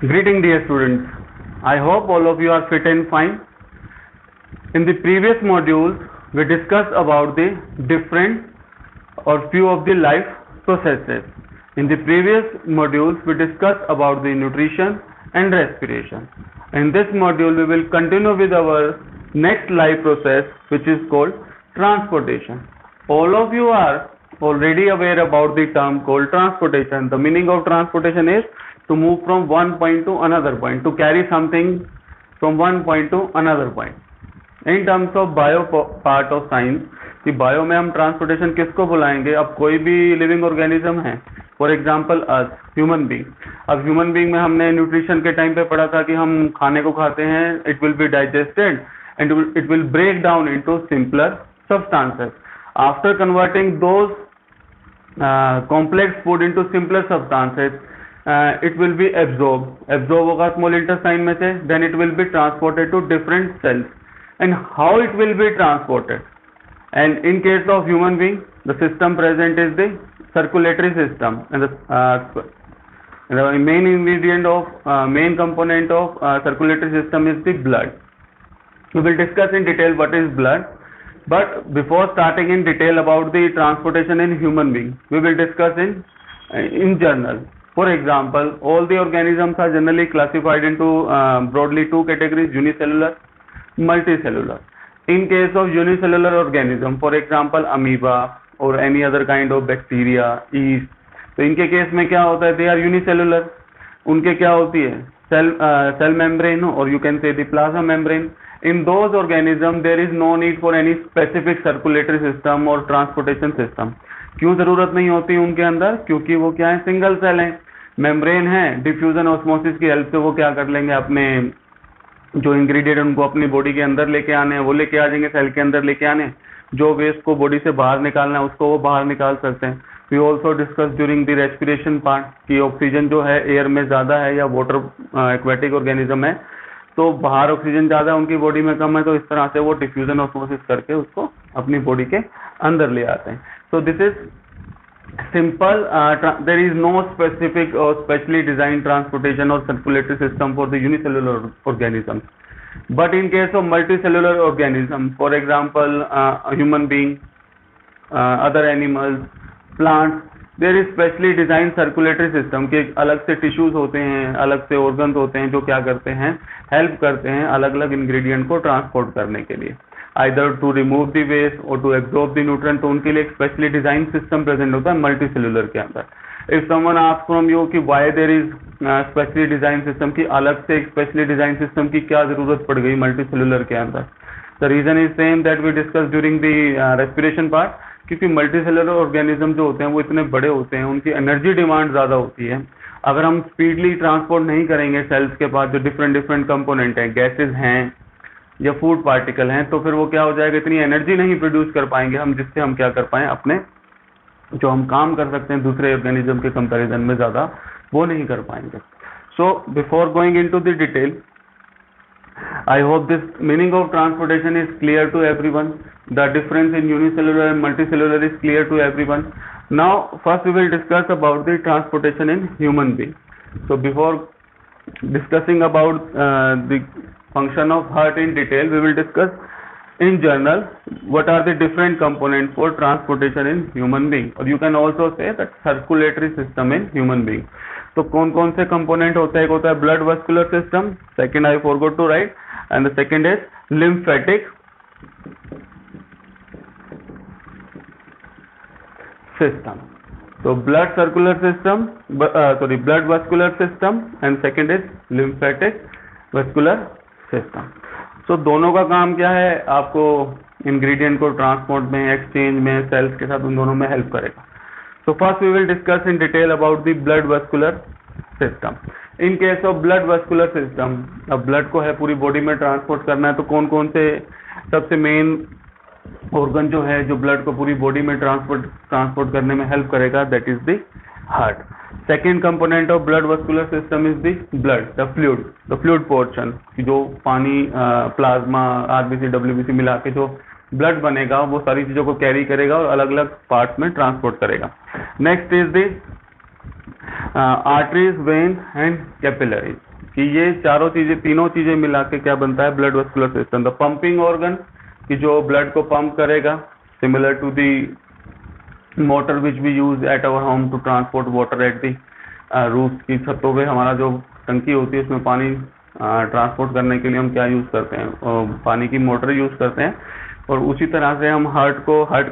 Greeting dear students. I hope all of you are fit and fine. In the previous modules, we discussed about the different or few of the life processes. In the previous modules, we discussed about the nutrition and respiration. In this module, we will continue with our next life process, which is called transportation. All of you are already aware about the term called transportation. The meaning of transportation is to move from one point to another point, to carry something from one point to another point. In terms of bio part of science, कि bio में हम transportation किसको बुलाएंगे? अब कोई भी living organism है, for example us human being. अब ह्यूमन बीइंग में हमने न्यूट्रिशन के टाइम पे पढ़ा था कि हम खाने को खाते हैं, it will be digested and it will break down into simpler substances. After converting those complex food into simpler substances, it will be absorbed होगा स्मॉल इंटेस्टाइन में से, then it will be transported to different cells. And how it will be transported? And in case of human being, the system present is the circulatory system, and the main ingredient of main component of circulatory system is the blood. We will discuss in detail what is blood, but before starting in detail about the transportation in human being, we will discuss in general. For example, all the organisms are generally classified into broadly two categories: unicellular, multicellular. In case of unicellular organism, for example amoeba or any other kind of bacteria, yeast, तो इनके case में क्या होता है? they are unicellular. उनके क्या होती है? cell membrane, or you can say the plasma membrane. In those organisms there is no need for any specific circulatory system or transportation system. क्यों जरूरत नहीं होती उनके अंदर? क्योंकि वो क्या है? सिंगल सेल है, मेम्ब्रेन है, डिफ्यूजन ऑस्मोसिस की हेल्प से वो क्या कर लेंगे? अपने जो इंग्रेडिएंट उनको अपनी बॉडी के अंदर लेके आने हैं वो लेके आ जाएंगे, सेल के अंदर लेके आने. जो वेस्ट को बॉडी से बाहर निकालना है उसको वो बाहर निकाल सकते हैं. We also discuss during the respiration part कि ऑक्सीजन जो है एयर में ज़्यादा है या वाटर एक्वेटिक ऑर्गेनिज्म है तो बाहर ऑक्सीजन ज़्यादा है, उनकी बॉडी में कम है, तो इस तरह से वो डिफ्यूजन ऑस्मोसिस करके उसको अपनी बॉडी के अंदर ले आते हैं. So this is simple. There is no specific or specially designed transportation or circulatory system for the unicellular organisms, but in case of multicellular organisms, for example a human being, other animals, plants, there is specially designed circulatory system के अलग से tissues होते हैं, अलग से organs होते हैं जो क्या करते हैं? हेल्प करते हैं अलग अलग इंग्रेडिएंट को ट्रांसपोर्ट करने के लिए, either to remove the waste or to absorb the nutrient. तो उनके लिए एक स्पेशली डिजाइन सिस्टम प्रेजेंट होता है मल्टीसेलुलर के अंदर. If someone asks from you कि why there is specially design system, की अलग से एक स्पेशली डिजाइन सिस्टम की क्या जरूरत पड़ गई मल्टीसेलुलर के अंदर? The reason is same that we discuss during the respiration part, क्योंकि मल्टीसेलुलर ऑर्गेनिज्म जो होते हैं वो इतने बड़े होते हैं, उनकी एनर्जी डिमांड ज्यादा होती है. अगर हम स्पीडली ट्रांसपोर्ट नहीं करेंगे सेल्स के पास जो डिफरेंट कंपोनेंट हैं, गैसेज हैं या फूड पार्टिकल हैं, तो फिर वो क्या हो जाएगा? इतनी एनर्जी नहीं प्रोड्यूस कर पाएंगे हम जिससे हम क्या कर पाए? अपने जो हम काम कर सकते हैं दूसरे ऑर्गेनिज्म के कंपैरिजन में ज्यादा वो नहीं कर पाएंगे. So before going into the detail, I hope this meaning of transportation is clear to everyone. The difference in unicellular and multicellular is clear to everyone. Now first we will discuss about the transportation in human being. So before discussing about the function of heart in detail, we will discuss in general what are the different components for transportation in human being, or you can also say that circulatory system in human being. तो कौन कौन से component होता है? एक होता है blood vascular system, second I forgot to write, and the second is lymphatic system. तो blood circular system, blood vascular system, and second is lymphatic vascular system. तो दोनों का काम क्या है? आपको इंग्रेडिएंट को ट्रांसपोर्ट में, एक्सचेंज में, सेल्स के साथ उन दोनों में हेल्प करेगा. So first we will discuss in detail about the blood vascular system. In case of blood vascular system, अब ब्लड को है पूरी बॉडी में ट्रांसपोर्ट करना है, तो कौन कौन से सबसे मेन ऑर्गन जो है जो ब्लड को पूरी बॉडी में ट्रांसपोर्ट करने में हेल्प करेगा? That is the heart. Second component of blood vascular system is the blood, the fluid portion, जो पानी, प्लाज्मा, आरबीसी, डब्ल्यूबीसी मिला के जो ब्लड बनेगा वो सारी चीजों को कैरी करेगा और अलग अलग पार्ट्स में ट्रांसपोर्ट करेगा. Next is the arteries, veins and capillaries. कि ये चारों चीजें, तीनों चीजें मिला के क्या बनता है, blood vascular system. The pumping organ, कि जो ब्लड को पंप करेगा, similar to the motor which we use at our home to transport water at the roof, की छतों पे हमारा जो टंकी होती है उसमें पानी ट्रांसपोर्ट करने के लिए हम क्या यूज करते हैं, पानी की मोटर यूज करते हैं। और उसी तरह से हम हार्ट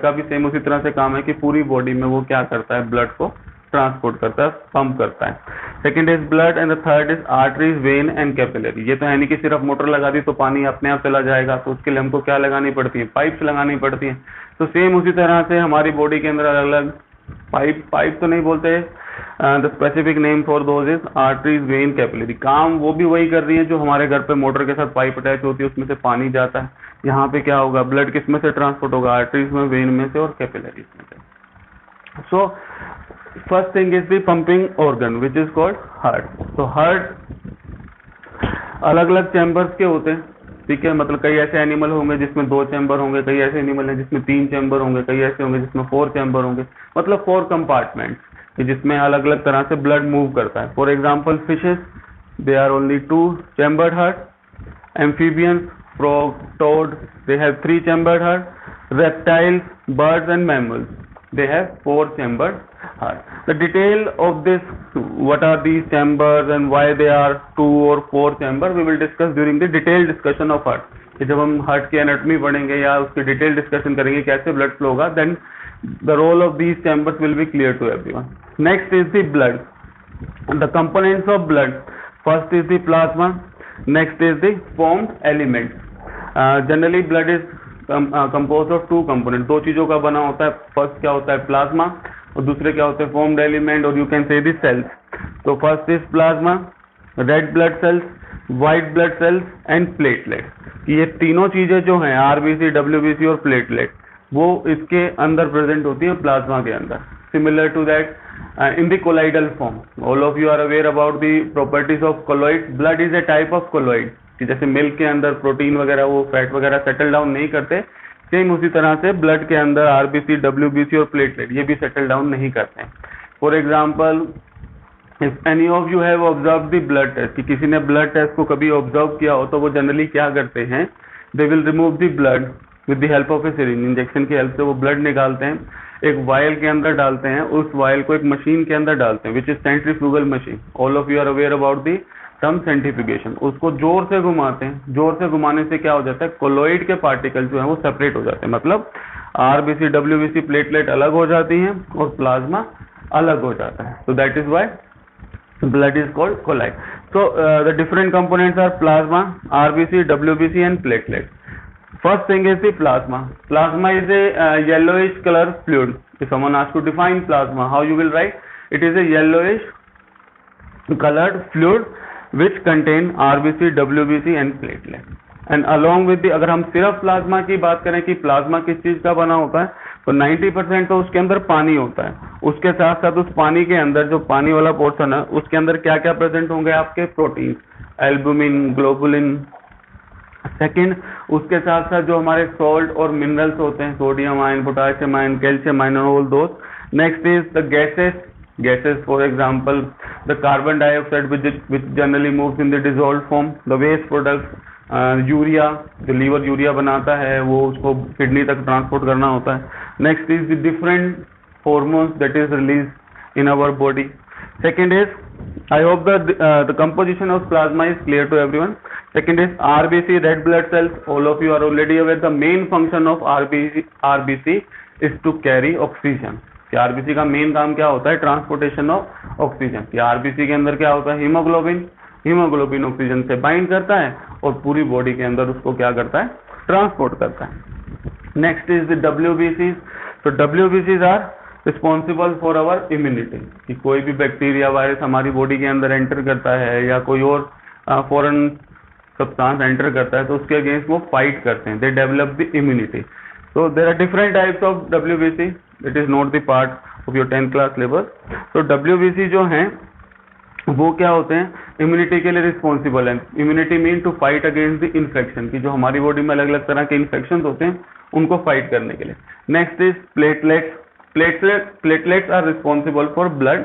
का भी सेम उसी तरह से काम है कि पूरी बॉडी में वो क्या करता है, ब्लड को ट्रांसपोर्ट करता है, पंप करता है। Second is blood and the third is arteries, when and capillary. ये तो है नहीं कि सिर्फ मोटर लगा दी तो पानी अपने आप चला जाएगा, तो उसके लिए हमको क्या लगानी पड़ती है, पाइप्स लगानी पड़ती है। तो सेम उसी तरह से हमारी बॉडी के अंदर अलग अलग पाइप तो नहीं बोलते, the specific name for those is arteries, when, capillary. काम वो भी वही कर रही है जो हमारे घर पे मोटर के साथ पाइप अटैच होती है, उसमें से पानी जाता है। यहाँ पे क्या होगा, ब्लड किस में से ट्रांसपोर्ट होगा, आर्टरीज में, वेन में से और कैपिलरीज में से। So first thing is the pumping organ which is called heart. तो हार्ट अलग अलग चैम्बर्स के होते हैं, ठीक है। मतलब कई ऐसे एनिमल होंगे जिसमें 2 चैम्बर होंगे, कई ऐसे एनिमल हैं जिसमें 3 चैम्बर होंगे, कई ऐसे होंगे जिसमें 4 चैम्बर होंगे, मतलब 4 कंपार्टमेंट्स जिसमें अलग अलग तरह से ब्लड मूव करता है। For example fishes, they are only 2 chambered heart. Amphibians, frog, toad, they have 3 chambered heart. Reptiles, birds and mammals, they have 4 chambered heart. The detail of this, what are these chambers and why they are 2 or 4 chamber, we will discuss during the detailed discussion of heart. कि जब हम heart की anatomy पढ़ेंगे या उसकी detail discussion करेंगे कैसे blood flow होगा, then the role of these chambers will be clear to everyone. Next is the blood. The components of blood, first is the plasma, next is the formed elements. Generally blood is compose of 2 component, 2 चीजों का बना होता है। First क्या होता है, plasma, और दूसरे क्या होते हैं, फॉर्म्ड एलिमेंट, और you can say the cells. तो first is plasma, red blood cells, white blood cells and platelet. ये तीनों चीजें जो हैं, आरबीसी, डब्ल्यूबीसी और प्लेटलेट, वो इसके अंदर प्रेजेंट होती है प्लाज्मा के अंदर। Similar to that in the colloidal form, all of you are aware about the properties of colloid. Blood is a type of colloid, कि जैसे मिल्क के अंदर प्रोटीन वगैरह, वो फैट वगैरह सेटल डाउन नहीं करते, सेम उसी तरह से ब्लड के अंदर आरबीसी, डब्ल्यूबीसी और प्लेटलेट ये भी सेटल डाउन नहीं करते हैं। For example, if any of you have observe the blood test, कि किसी ने ब्लड टेस्ट को कभी ऑब्जर्व किया हो, तो वो जनरली क्या करते हैं, they will remove the blood with the help of A syringe. Injection की हेल्प से वो ब्लड निकालते हैं, एक वायल के अंदर डालते हैं, उस वायल को एक मशीन के अंदर डालते हैं which is centrifugal machine. All of you are aware about the term centrifugation. उसको जोर से घुमाते हैं, जोर से घुमाने से क्या हो जाता है, कोलोइड के पार्टिकल जो है वो सेपरेट हो जाते हैं, मतलब आरबीसी, डब्ल्यूबीसी, प्लेटलेट अलग हो जाती हैं और प्लाज्मा अलग हो जाता है। तो that is why blood is called colloid. So the different components are plasma, RBC, WBC and platelet. First thing is the plasma. Plasma is a yellowish color fluid. If someone asks to define plasma, how you will write? It is a yellowish colored fluid which contain RBC, WBC and platelet. And along with the, अगर हम सिर्फ plasma की बात करें कि plasma किस चीज का बना होता है, तो 90% तो उसके अंदर पानी होता है। उसके साथ साथ उस पानी के अंदर जो पानी वाला पोर्शन है उसके अंदर क्या क्या प्रेजेंट होंगे, आपके प्रोटीन, एल्बुमिन, ग्लोबुलिन। सेकंड, उसके साथ साथ जो हमारे सॉल्ट और मिनरल्स होते हैं, sodium ion, potassium ion, calcium ion, all those. Next is the gases, for example the carbon dioxide which generally moves in the dissolved form, the waste products, urea, जो liver urea बनाता है वो उसको kidney तक transport करना होता है। Next is the different hormones that is release in our body. Second is, I hope that the composition of plasma is clear to everyone. Second is RBC, red blood cells. All of you are already aware the main function of RBC is to carry oxygen. कि RBC का main काम क्या होता है, transportation of oxygen. कि RBC के अंदर क्या होता है, हीमोग्लोबिन ऑक्सीजन से बाइंड करता है और पूरी बॉडी के अंदर उसको क्या करता है, ट्रांसपोर्ट करता है। Next is the WBCs. तो WBCs are responsible for our immunity. कि कोई भी बैक्टीरिया, वायरस हमारी बॉडी के अंदर एंटर करता है या कोई और फॉरेन सब्सटेंस एंटर करता है तो उसके अगेंस्ट वो फाइट करते हैं, they develop the immunity. So there are different types of WBC. It is not the part of your 10th class syllabus. So WBC जो हैं वो क्या होते हैं, इम्यूनिटी के लिए रिस्पॉन्सिबल है। Immunity mean to fight against the infection, की जो हमारी बॉडी में अलग अलग तरह के इन्फेक्शन होते हैं उनको फाइट करने के लिए। Next is platelets are responsible for blood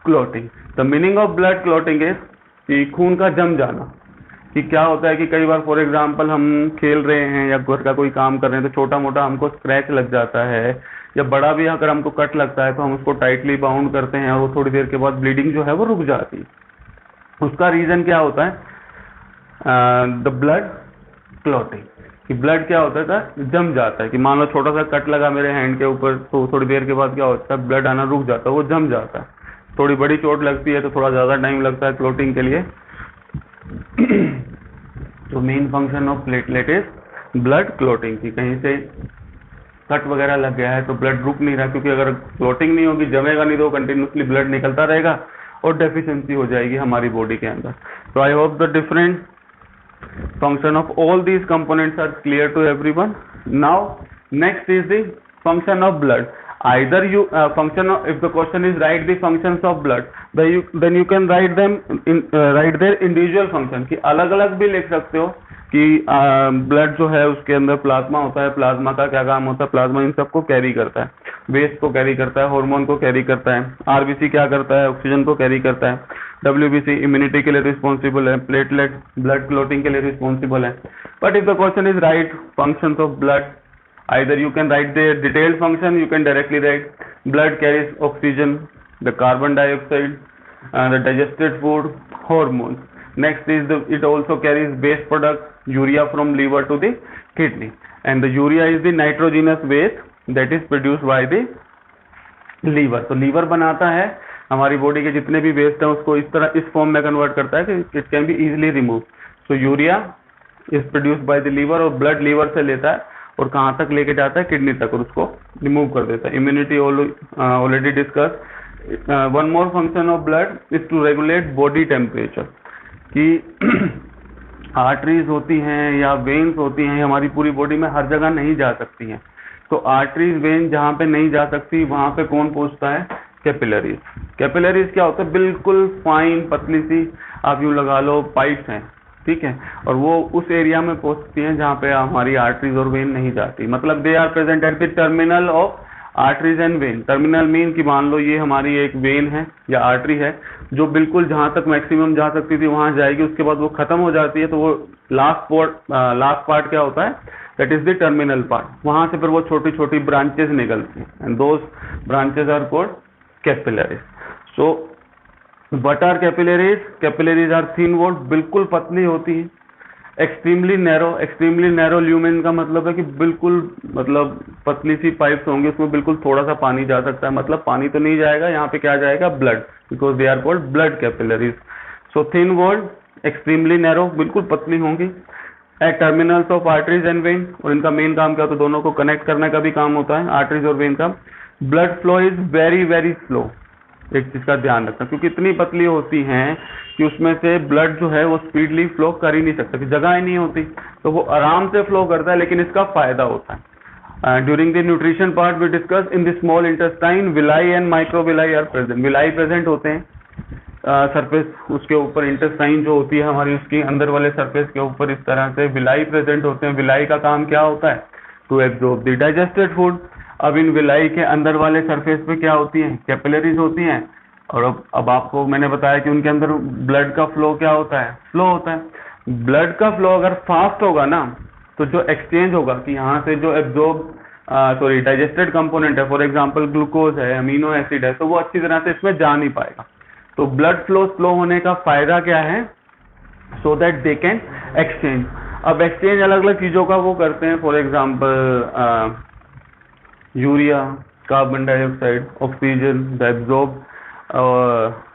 clotting. The meaning of blood clotting is कि खून का जम जाना, कि क्या होता है कि कई बार फॉर एग्जांपल हम खेल रहे हैं या घर का कोई काम कर रहे हैं तो छोटा मोटा हमको स्क्रैच लग जाता है, या बड़ा भी अगर हमको कट लगता है तो हम उसको टाइटली बाउंड करते हैं और वो थोड़ी देर के बाद ब्लीडिंग जो है वो रुक जाती है। उसका रीजन क्या होता है? द ब्लड क्लॉटिंग, कि ब्लड क्या होता है, जम जाता है। कि मान लो छोटा सा कट लगा मेरे हैंड के ऊपर, तो थोड़ी देर के बाद क्या होता है, ब्लड आना रुक जाता है, वो जम जाता है। थोड़ी बड़ी चोट लगती है तो थोड़ा ज्यादा टाइम लगता है क्लॉटिंग के लिए। तो main function of platelet is blood clotting, की कहीं से कट वगैरह लग गया है तो ब्लड रुक नहीं रहा, क्योंकि अगर क्लॉटिंग नहीं होगी, जमेगा नहीं, तो कंटिन्यूसली ब्लड निकलता रहेगा और डेफिशिएंसी हो जाएगी हमारी बॉडी के अंदर। तो I hope the different function of all these components are clear to everyone. Now next is the function of blood. Either you function of, if the question is write the functions of blood, then you can write them in write their individual function, कि अलग अलग भी लिख सकते हो कि blood जो है उसके अंदर प्लाज्मा होता है, प्लाज्मा का क्या काम होता है, प्लाज्मा इन सबको कैरी करता है, वेस्ट को कैरी करता है, हार्मोन को कैरी करता है, आरबीसी क्या करता है, ऑक्सीजन को कैरी करता है, डब्ल्यूबीसी इम्यूनिटी के लिए रिस्पॉन्सिबल है, प्लेटलेट ब्लड क्लॉटिंग के लिए रिस्पॉन्सिबल है। But if the question is right functions of blood, either you can write the detailed function, you can directly write blood carries oxygen, the carbon dioxide, the digested food, hormones. Next is it also carries waste product urea from liver to the kidney, and the urea is the nitrogenous waste that is produced by the liver. तो liver बनाता है हमारी body के जितने भी waste है उसको इस तरह इस फॉर्म में कन्वर्ट करता है कि it can be easily remove. So urea is produced by the liver, और ब्लड लीवर से लेता है और कहाँ तक लेके जाता है, किडनी तक, और उसको रिमूव कर देता है। Immunity already discuss. One more function of blood is to regulate body temperature, कि आर्टरीज होती हैं या वेन्स होती हैं हमारी पूरी बॉडी में हर जगह नहीं जा सकती हैं, तो आर्टरीज वेन जहाँ पे नहीं जा सकती वहां पे कौन पहुंचता है, कैपिलरीज। कैपिलरीज क्या होता है, बिल्कुल फाइन पतली सी आप यूं लगा लो पाइप्स हैं, ठीक है, और वो उस एरिया में पहुंचती हैं जहाँ पे हमारी आर्टरीज और वेन नहीं जाती। मतलब they are present at the terminal of arteries and vein. Terminal mean कि मान लो ये हमारी एक वेन है या आर्टरी है जो बिल्कुल जहाँ तक मैक्सिमम जा सकती थी वहां जाएगी, उसके बाद वो खत्म हो जाती है, तो वो लास्ट पार्ट क्या होता है, that is the terminal part. वहां से फिर वो छोटी छोटी ब्रांचेस निकलती हैं, and those branches are called capillaries. So what are capillaries? Capillaries are thin walled, बिल्कुल पतली होती है। एक्सट्रीमली नैरो ल्यूमेन का मतलब है कि बिल्कुल मतलब पतली सी पाइप्स होंगी, उसमें बिल्कुल थोड़ा सा पानी जा सकता है, मतलब पानी तो नहीं जाएगा, यहाँ पे क्या जाएगा, blood, because they are called blood capillaries. So thin walled, extremely narrow, बिल्कुल पतली होंगी, at terminals of arteries and vein, और इनका मेन काम क्या होता है, दोनों को कनेक्ट करने का भी काम होता है, आर्टरीज और वेन का। Blood flow is very very slow, एक चीज का ध्यान रखना, क्योंकि इतनी पतली होती हैं कि उसमें से ब्लड जो है वो स्पीडली फ्लो कर ही नहीं सकता, कि जगह ही नहीं होती, तो वो आराम से फ्लो करता है, लेकिन इसका फायदा होता है। During the nutrition part we discuss in the small intestine villi and microvilli are present. Villi present होते हैं सरफेस उसके ऊपर, इंटेस्टाइन जो होती है हमारी उसकी अंदर वाले सरफेस के ऊपर इस तरह से विलाई प्रेजेंट होते हैं। विलाई का काम क्या होता है, to absorb the digested food. अब इन विलाई के अंदर वाले सरफेस पे क्या होती हैं, कैपिलरीज होती हैं, और अब आपको मैंने बताया कि उनके अंदर ब्लड का फ्लो क्या होता है, फ्लो होता है। ब्लड का फ्लो अगर फास्ट होगा ना, तो जो एक्सचेंज होगा कि यहाँ से जो एब्जॉर्ब डाइजेस्टेड कंपोनेंट है, फॉर एग्जांपल ग्लूकोज है, अमीनो एसिड है, तो वो अच्छी तरह से इसमें जा नहीं पाएगा। तो ब्लड फ्लो स्लो होने का फायदा क्या है, so that they can exchange. अब एक्सचेंज अलग अलग चीजों का वो करते हैं, for example urea, carbon dioxide, oxygen, the absorb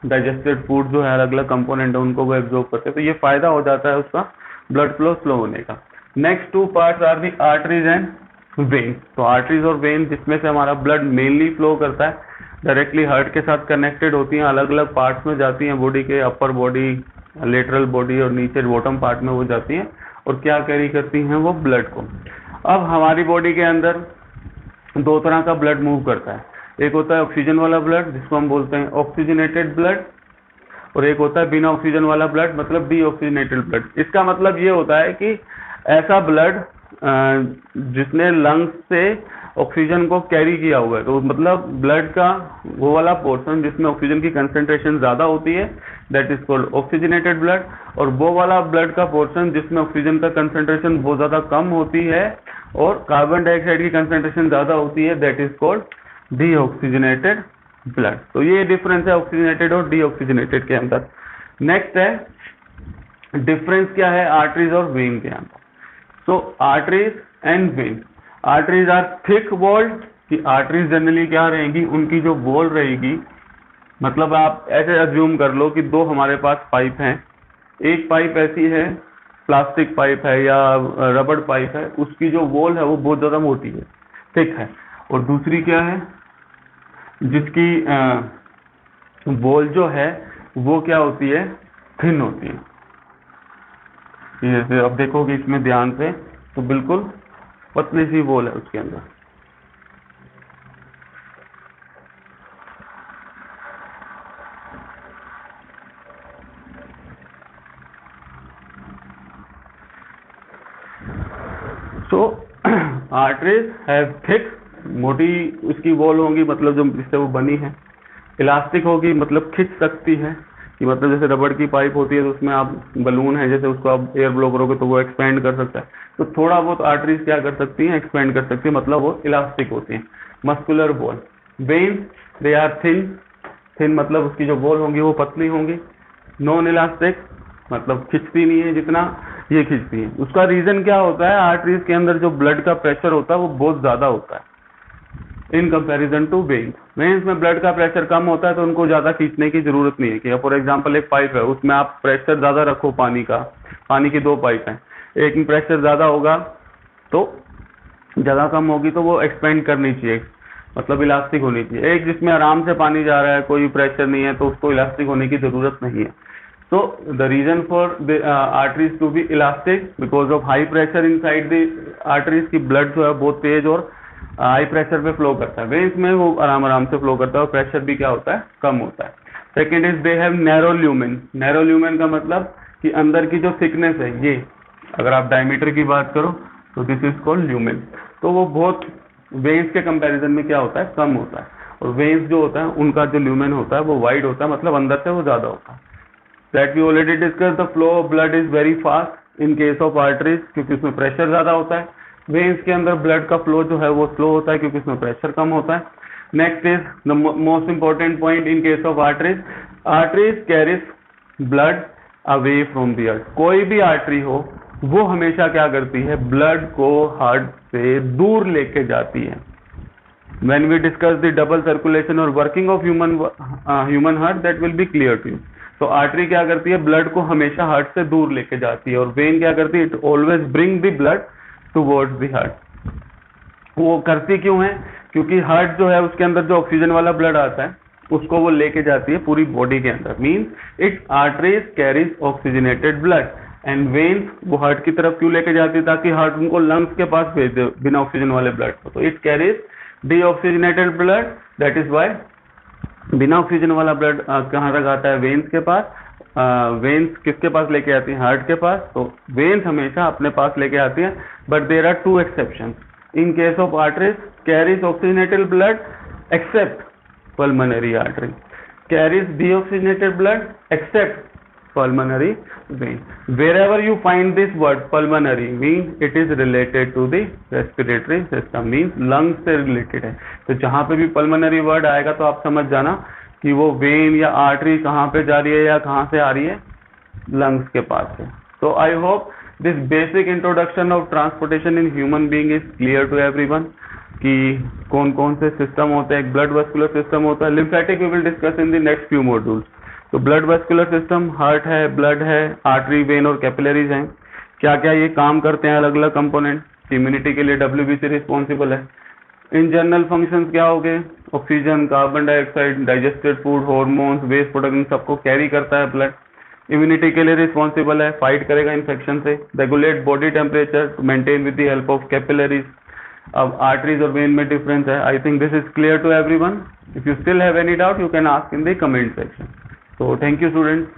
digested food जो है अलग अलग कंपोनेंट है उनको वो एब्जॉर्ब करते हैं, तो ये फायदा हो जाता है उसका ब्लड फ्लो स्लो होने का। Next two parts are the arteries and vein. तो आर्टरीज और वेन जिसमें से हमारा ब्लड मेनली फ्लो करता है, डायरेक्टली हार्ट के साथ कनेक्टेड होती हैं, अलग अलग पार्ट्स में जाती हैं बॉडी के, अपर बॉडी, लेटरल बॉडी और नीचे बॉटम पार्ट में वो जाती हैं, और क्या कैरी करती हैं वो ब्लड को। अब हमारी बॉडी के अंदर दो तरह का ब्लड मूव करता है, एक होता है ऑक्सीजन वाला ब्लड जिसको हम बोलते हैं ऑक्सीजनेटेड ब्लड, और एक होता है बिना ऑक्सीजन वाला ब्लड मतलब डीऑक्सीजनेटेड ब्लड। इसका मतलब ये होता है कि ऐसा ब्लड जिसने लंग्स से ऑक्सीजन को कैरी किया हुआ है, तो मतलब ब्लड का वो वाला पोर्शन जिसमें ऑक्सीजन की कंसेंट्रेशन ज्यादा होती है that is called oxygenated blood, और वो वाला ब्लड का पोर्शन जिसमें ऑक्सीजन का कंसेंट्रेशन बहुत ज्यादा कम होती है और कार्बन डाइऑक्साइड की कंसेंट्रेशन ज्यादा होती है that is called deoxygenated blood. तो ये डिफरेंस है ऑक्सीजनेटेड और डीऑक्सीजनेटेड के अंदर। नेक्स्ट है डिफरेंस क्या है आर्टरीज और वेन के अंदर। So arteries and vein, arteries are thick walled, कि आर्टरीज जनरली क्या रहेंगी, उनकी जो वॉल रहेगी, मतलब आप ऐसे अज्यूम कर लो कि दो हमारे पास पाइप हैं, एक पाइप ऐसी है प्लास्टिक पाइप है या रबड़ पाइप है, उसकी जो वॉल है वो बहुत ज्यादा मोटी है, थिक है, और दूसरी क्या है जिसकी वॉल जो है वो क्या होती है, थिन होती है। जैसे अब देखोगे इसमें ध्यान से तो बिल्कुल पतली सी वॉल है उसके अंदर। सो आर्टरीज हैव थिक, मोटी उसकी वॉल होगी, मतलब जो जिससे वो बनी है, इलास्टिक होगी मतलब खिंच सकती है, कि मतलब जैसे रबड़ की पाइप होती है तो उसमें आप बलून है जैसे उसको आप एयर ब्लो करोगे तो वो एक्सपेंड कर सकता है, तो थोड़ा बहुत आर्टरीज क्या कर सकती हैं, एक्सपेंड कर सकती है, मतलब वो इलास्टिक होती है। Muscular wall, vein they are thin, thin मतलब उसकी जो वॉल होंगी वो पतली होंगी। नॉन इलास्टिक मतलब खिंचती नहीं है जितना ये खिंचती है। उसका रीजन क्या होता है, आर्टरीज के अंदर जो ब्लड का प्रेशर होता है वो बहुत ज्यादा होता है in comparison to veins. Veins में ब्लड का प्रेशर कम होता है तो उनको ज्यादा खींचने की जरूरत नहीं है, कि फॉर एग्जांपल एक पाइप है उसमें आप प्रेशर ज्यादा रखो पानी का, पानी की दो पाइप है, एक में प्रेशर ज्यादा होगा तो जगह कम होगी तो वो एक्सपेंड करनी चाहिए, मतलब इलास्टिक होनी चाहिए। एक जिसमें आराम से पानी जा रहा है, कोई प्रेशर नहीं है, तो उसको इलास्टिक होने की जरूरत नहीं है। So the reason for the arteries to be elastic because of high pressure inside the arteries की blood जो है बहुत तेज और हाई प्रेशर पे फ्लो करता है। वेन्स में वो आराम आराम से फ्लो करता है और प्रेशर भी क्या होता है, कम होता है। Second is they have narrow lumen. Narrow lumen का मतलब कि अंदर की जो थिकनेस है, ये अगर आप डायमीटर की बात करो तो दिस इज कॉल्ड ल्यूमेन, तो वो बहुत वेन्स के कंपैरिजन में क्या होता है, कम होता है। और वेन्स जो होता है उनका जो ल्यूमेन होता है वो वाइड होता है, मतलब अंदर से वो ज्यादा होता है। That we already discussed, the flow of blood is very fast in case of arteries, क्योंकि उसमें प्रेशर ज्यादा होता है। वेन्स के अंदर ब्लड का फ्लो जो है वो स्लो होता है क्योंकि उसमें प्रेशर कम होता है। Next is the most important point in case of arteries, arteries carries blood away from the heart. कोई भी आर्टरी हो वो हमेशा क्या करती है, ब्लड को हार्ट से दूर लेके जाती है। When we discuss the double circulation or working of human heart, that will be clear to you. तो आर्टरी क्या करती है, ब्लड को हमेशा हार्ट से दूर लेके जाती है, और वेन क्या करती है, it always bring the blood towards the heart. वो करती क्यों है, क्योंकि हार्ट जो है उसके अंदर जो ऑक्सीजन वाला ब्लड आता है उसको वो लेके जाती है पूरी बॉडी के अंदर। Means it arteries carries oxygenated blood and veins वो हार्ट की तरफ क्यों लेके जाती है, ताकि हार्ट उनको लंग्स के पास भेज दे बिना ऑक्सीजन वाले ब्लड को। तो it carries deoxygenated blood, that is why बिना ऑक्सीजन वाला ब्लड कहाँ तक आता है, वेन्स के पास। वेन्स किसके पास लेके आती है, हार्ट के पास। तो वेन्स हमेशा अपने पास लेके आती है, but there are two exception in case of arteries carries oxygenated blood except pulmonary artery carries deoxygenated blood except pulmonary vein. Wherever you find this word pulmonary means it is related to the respiratory system, means lungs से related है। तो जहाँ पे भी pulmonary word आएगा तो आप समझ जाना कि वो vein या artery कहाँ पे जा रही है या कहाँ से आ रही है, lungs के पास से। So I hope this basic introduction of transportation in human being is clear to everyone कि कौन कौन से सिस्टम होते हैं। ब्लड वेस्कुलर सिस्टम होता है, lymphatic we will discuss in the next few modules. तो ब्लड वेस्कुलर सिस्टम, हार्ट है, ब्लड है, आर्टरी, वेन और कैपिलरीज हैं। क्या क्या ये काम करते हैं, अलग अलग कंपोनेंट। इम्यूनिटी के लिए WBC रिस्पॉन्सिबल है। इन जनरल फंक्शंस क्या हो गए, oxygen, carbon dioxide, digested food, hormones, waste product, इन सबको कैरी करता है ब्लड। इम्यूनिटी के लिए रिस्पॉन्सिबल है, फाइट करेगा इन्फेक्शन से। Regulate body temperature to maintain with the help of capillaries. अब आर्टरीज और वेन में डिफरेंस है। I think this is clear to everyone. If you still have any doubt you can ask in the comment section. So thank you students.